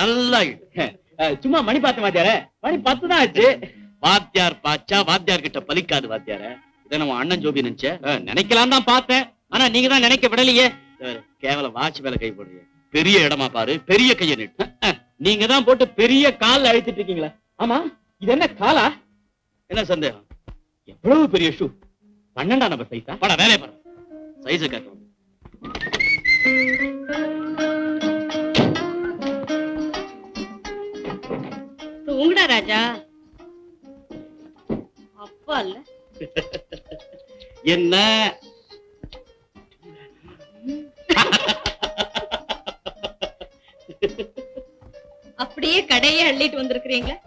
நல்லா சும்மா மணி பார்த்த வாத்தியார, மணி 10 தான் ஆச்சு. வாத்தியார் பாச்சா வாத்தியார் கிட்ட பலிக்காது வாத்தியார. இதை நம்ம அண்ணன் ஜோபி நினைச்ச நினைக்கலாம் தான் பார்த்தேன். ஆனா நீங்க தான் நினைக்க விடலையே. கேவலம் வாட்ச் மேல கை போடுறீங்க. பெரிய இடமா பாரு, பெரிய கையை நீட்டு. நீங்க தான் போட்டு பெரிய கால் அழுத்திட்டு இருக்கீங்களா? ஆமா, இது என்ன காலா? என்ன சந்தேகம்? எவ்வளவு பெரிய ஷூ? 12ஆம் நம்பர் சைஸா? பட வேலையை பாரு, சைஸ கேட்க. தூங்குடா ராஜா. அப்பா இல்ல என்ன அப்படியே கடையே அள்ளிட்டு வந்திருக்கிறீங்களா?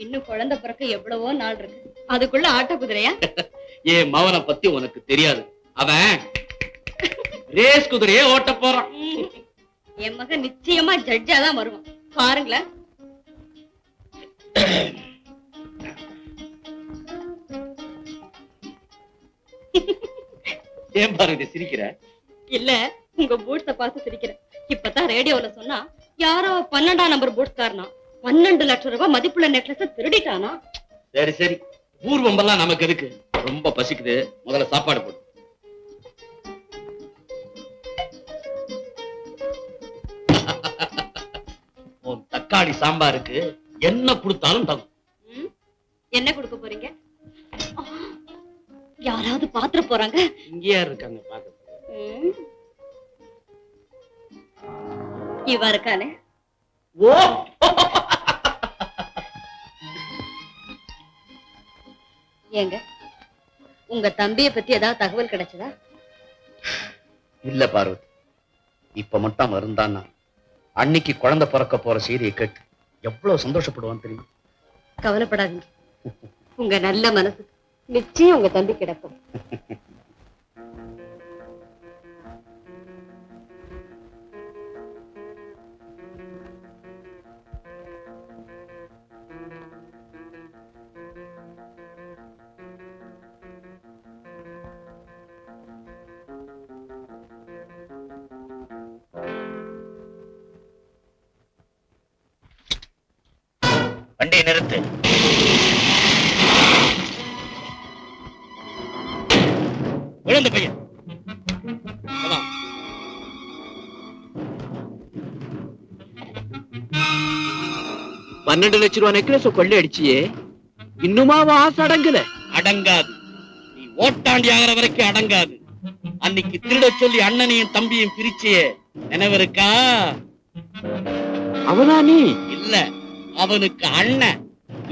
இன்னும் குழந்தை பிறக்க எவ்வளவோ நாள் இருக்கு. அதுக்குள்ள ஆட்ட குதிரையா? ஏன் மவனை பத்தி உனக்கு தெரியாது. அவன் ரேஸ் குதிரையே ஓட்ட போறான். என் மகன் நிச்சயமா ஜட்ஜா தான் வருவான் பாருங்களேன். ஏன் பாருங்க சிரிக்கிற? இல்ல, உங்க பூட்ஸ பார்த்து சிரிக்கிறேன். இப்பதான் ரேடியோல சொன்னா யாரோ 12ஆம் நம்பர் பூட்ஸ் காரனா 12 லட்சம் ரூபாய் மதிப்புள்ள நெக்லஸ் திருடிட்டானா. சரி சரி, ஊர்வம்பெல்லாம் நமக்கு எதுக்கு? ரொம்ப பசிக்குது, முதல்ல சாப்பாடு போடு. தக்காளி சாம்பாருக்கு என்ன கொடுத்தாலும் தகும். என்ன கொடுக்க போறீங்க? யாராவது பாத்திர போறாங்க? இங்க யார் இருக்காங்க பாக்க? இவ இருக்கானே. ஓ, ஏங்க, உங்க தம்பியை பத்தி ஏதாவது தகவல் கிடைச்சதா? இல்ல பார்வதி, இப்ப மட்டும் வருந்தான்னா அன்னைக்கு குழந்தை பிறக்க போற செய்தியை கேட்டு எவ்வளவு சந்தோஷப்படுவான் தெரியும். கவலைப்படாதீங்க, உங்க நல்ல மனசு நிச்சயம் உங்க தம்பி கிடைக்கும். வண்டியை நிறுத்து. விழுந்த பையன் 12 லட்சம் ரூபாய் நெக்லஸ் கொள்ளை அடிச்சியே, இன்னுமா ஆசை அடங்கல? அடங்காது, நீ ஓட்டாண்டி ஆகிற வரைக்கும் அடங்காது. அன்னைக்கு திருட சொல்லி அண்ணனையும் தம்பியும் பிரிச்சியே, நினைவிருக்கா? அவனா நீ? இல்ல, அவனுக்கு அண்ணன்.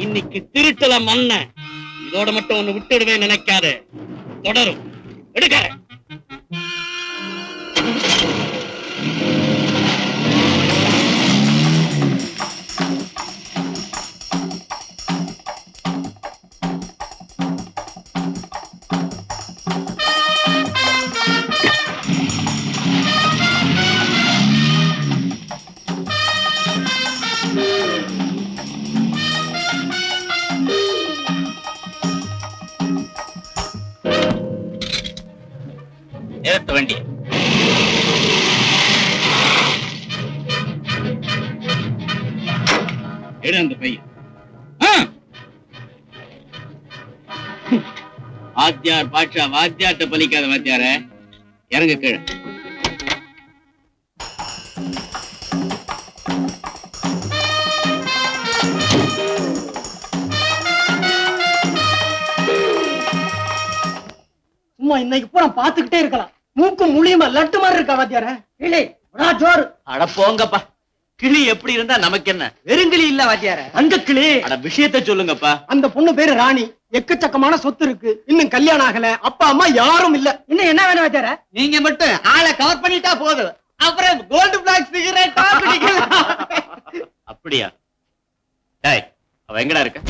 இன்னைக்கு திருட்டல மண்ணன். இதோட மட்டும் ஒண்ணு விட்டுடுவேன் நினைக்காத, தொடரும். எடுக்கார நிறுத்த வேண்டிய எடு அந்த பையன். வாத்தியார் பாட்சா வாத்தியார்ட்ட பலிக்காத வாத்தியார, இறங்க கீழே. சும்மா இன்னைக்கு பூரா பாத்துக்கிட்டே இருக்கலாம். மூக்கு முழியுமா லட்டு மாதிரி இருக்கா வாத்தியார? இல்லை ஜோறு. அட போங்கப்பா, கிளி எப்படி இருந்தா நமக்கு என்ன? வெறுங்கிளி இல்ல வாத்தியார, அந்த கிளி. அட விஷயத்தை சொல்லுங்கப்பா. அந்த பொண்ணு பேரு ராணி. எக்கச்சக்கமான சொத்து இருக்கு, இன்னும் கல்யாணம் ஆகல, அப்பா அம்மா யாரும் இல்ல. இன்னும் என்ன வேணும் வாத்தியார? நீங்க மட்டும் ஆளை கவர் பண்ணிட்டா போதும், அப்புறம் கோல்டு பிளாக் சிகரெட்டா பிடிக்கலாம். அப்படியா? டேய், அவ எங்கடா இருக்க?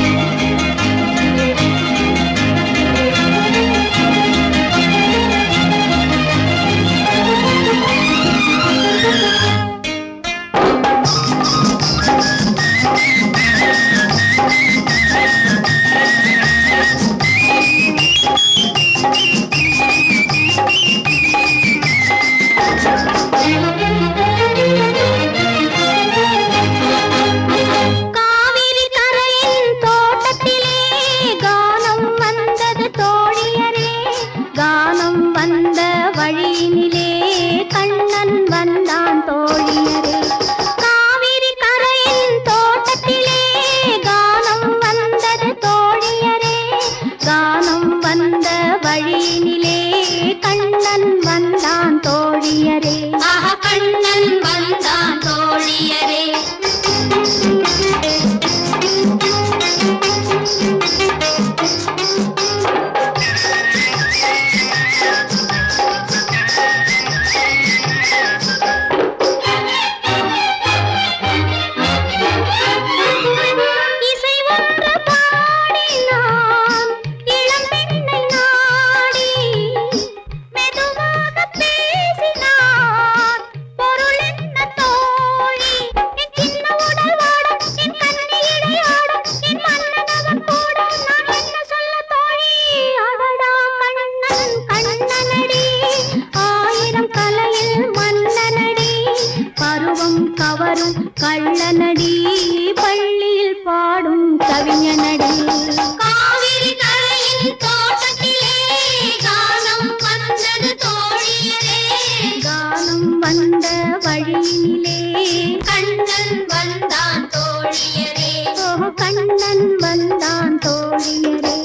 கள்ளநடி பள்ளியில் பாடும் கவிஞனடி காவிரி கரையின் தோட்டத்திலே கானம் வந்தது தோழியரே கானம் வந்த வழியிலே கண்ணன் வந்தான் தோழியரே ஓ கண்ணன் வந்தான் தோழியரே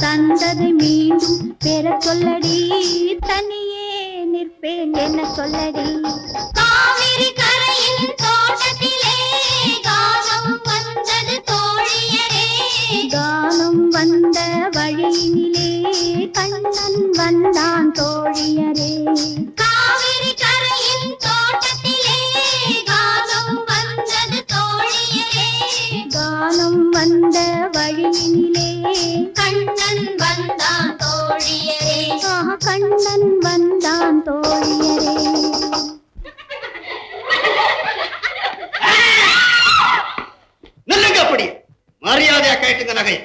தந்ததை மீண்டும் பெற சொல்லடி தனியே நிற்பேன் என்ன சொல்லடி காவிரி கரையின் தோட்டத்திலே கானம் வந்தது தோழியரே கானம் வந்த வழியினிலே கண்ணன் வந்தான் தோழியரே காவிரி கரையின் தோட்டத்திலே கானம் வந்தது தோழியரே கானம் வந்த வழியினிலே கண்ணன் வந்தான் தோழியரே கண்ணன் வந்தான் தோழியரே நில்லுங்க அப்படி மரியாதையா கேட்டுங்க நகை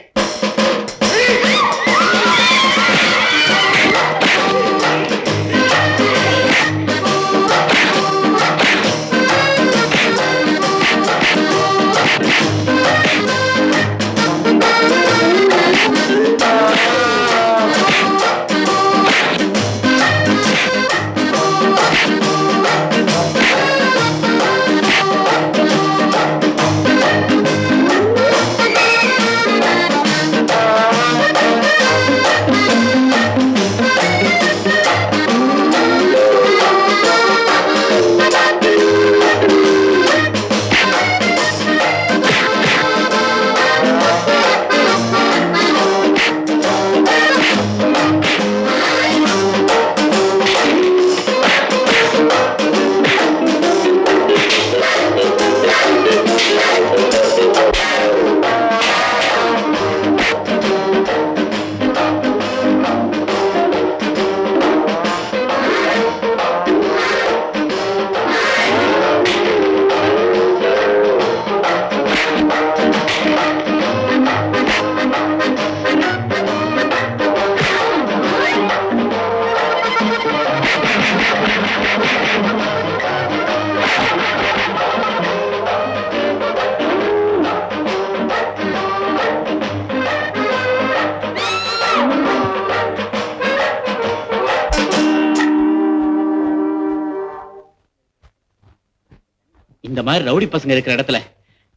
இந்த மாதிரி ரவுடி பசங்க இருக்கிற இடத்துல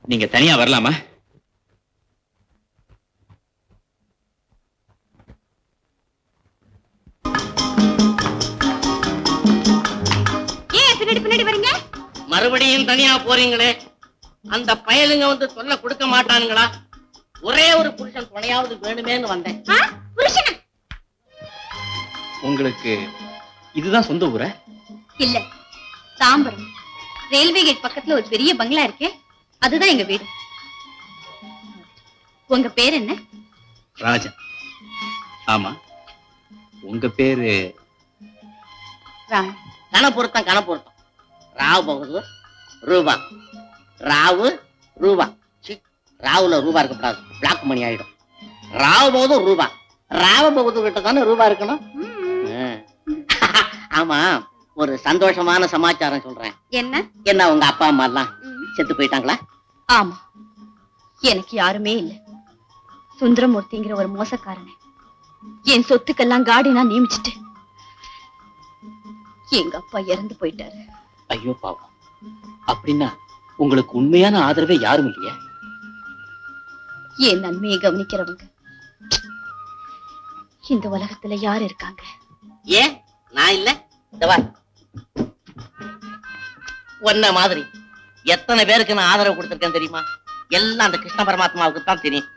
நீங்க தனியா வரலாமா? ஏன் பின்னாடி பின்னாடி வரீங்க? மறுபடியும் தனியா போறீங்களே, அந்த பயலுங்க வந்து சொல்ல கொடுக்க மாட்டானுங்களா? ஒரே ஒரு புருஷன் துணையாவது வேணுமேன்னு வந்தேன். புருஷனா? உங்களுக்கு இதுதான் சொந்த ஊரா? இல்ல, தாம்பரம் ரயில்வே கேட் பக்கத்துல ஒரு பெரிய பங்களா இருக்கே, அதுதான் எங்க வீடு. உங்க பேர் என்ன? ராஜன். ஆமா, உங்க பேரு? ராணி. கணப்பொருத்தம் கணப்பொருத்தம். ராவ் பகதூர் ரூபா. ராவு ரூபா. ராவுல ரூபா இருக்கக்கூடாது, பிளாக் மணி ஆயிடும். ராவ் பகதூர் ரூபா. ராவ பகதூர் கிட்ட தானே ரூபா இருக்கணும். ஆமா, ஒரு சந்தோஷமான சமாச்சாரம் சொல்றேன். என்ன? என்ன உங்க அப்பா அம்மா எல்லாம் செத்து போயிட்டாங்களா? ஆமா, எனக்கு யாருமே இல்ல. சுந்தரமூர்த்திங்கிற ஒரு மோசக்காரனை என் சொத்துக்கெல்லாம் கார்டினா நியமிச்சுட்டு எங்க அப்பா இறந்து போயிட்டாரு. ஐயோ பாவம். அப்படின்னா உங்களுக்கு உண்மையான ஆதரவே யாரும் இல்லையா? என் நன்மையை கவனிக்கிறவங்க இந்த உலகத்துல யாரு இருக்காங்க? ஏன் நான் இல்ல? ஒன்ன மாதிரி எத்தனை பேருக்கு நான் ஆதரவு கொடுத்திருக்கேன் தெரியுமா? எல்லாம் அந்த கிருஷ்ண பரமாத்மாவுக்கு தான் தெரியும்.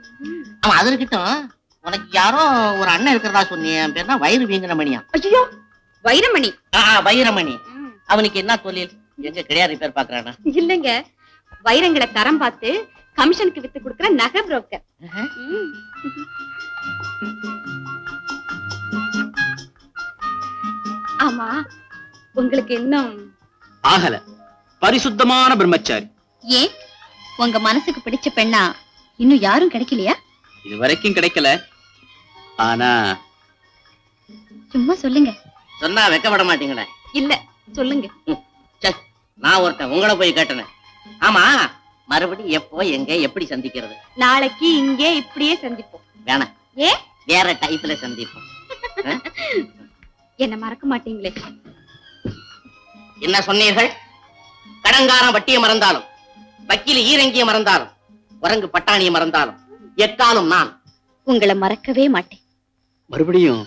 அவன் அது இருக்கட்டும், உனக்கு யாரோ ஒரு அண்ணன் இருக்கிறதா சொன்னீங்க, அவன் பேர் தான் வயிறு வீங்கின மணியா? ஐயோ, வைரமணி. வைரமணி. அவனுக்கு என்ன தொழில்? எங்க கிடையாது பேர் பாக்குறானா? இல்லைங்க, வைரங்களை தரம் பார்த்து கமிஷனுக்கு வித்து கொடுக்கிற நகை புரோக்கர். ஆமா, உங்களுக்கு இன்னும் ஆகல. பரிசுத்தமான பிரம்மச்சாரி. ஏன் உங்க மனசுக்கு பிடிச்ச பெண்ணா இன்னும் யாரும் கிடைக்கலையா? இது வரைக்கும் கிடைக்கல. ஆனா சும்மா சொல்லுங்க. சொன்னா வெக்கப்பட மாட்டீங்களே? இல்ல, சொல்லுங்க. நான் ஒருத்தன் உங்களை போய் கேட்டேன். ஆமா, மறுபடியும் எப்போ எங்க எப்படி சந்திக்கிறது? நாளைக்கு இங்கே இப்படியே சந்திப்போம். வேணாம், ஏ வேற டைப்ல சந்திப்போம். என்ன மறக்க மாட்டீங்களே? என்ன சொன்னீர்கள்? கடங்காரன் வட்டியை மறந்தாலும், வக்கீல் ஈரங்கிய மறந்தாலும், குரங்கு பட்டாணியை மறந்தாலும், எக்காலும் நான் உங்களை மறக்கவே மாட்டேன். மறுபடியும்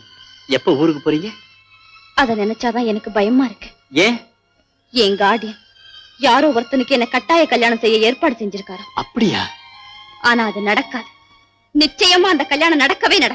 எப்ப ஊருக்கு போறீங்க? அத நினைச்சாதான் எனக்கு பயமா இருக்கு. ஏன்? என் கார்டியன் யாரோ ஒருத்தனுக்கு என்ன கட்டாய கல்யாணம் செய்ய ஏற்பாடு செஞ்சிருக்காரு. அப்படியா? ஆனா அது நடக்காது. நிச்சயமா அந்த கல்யாணம் நடக்கவே நடக்காது.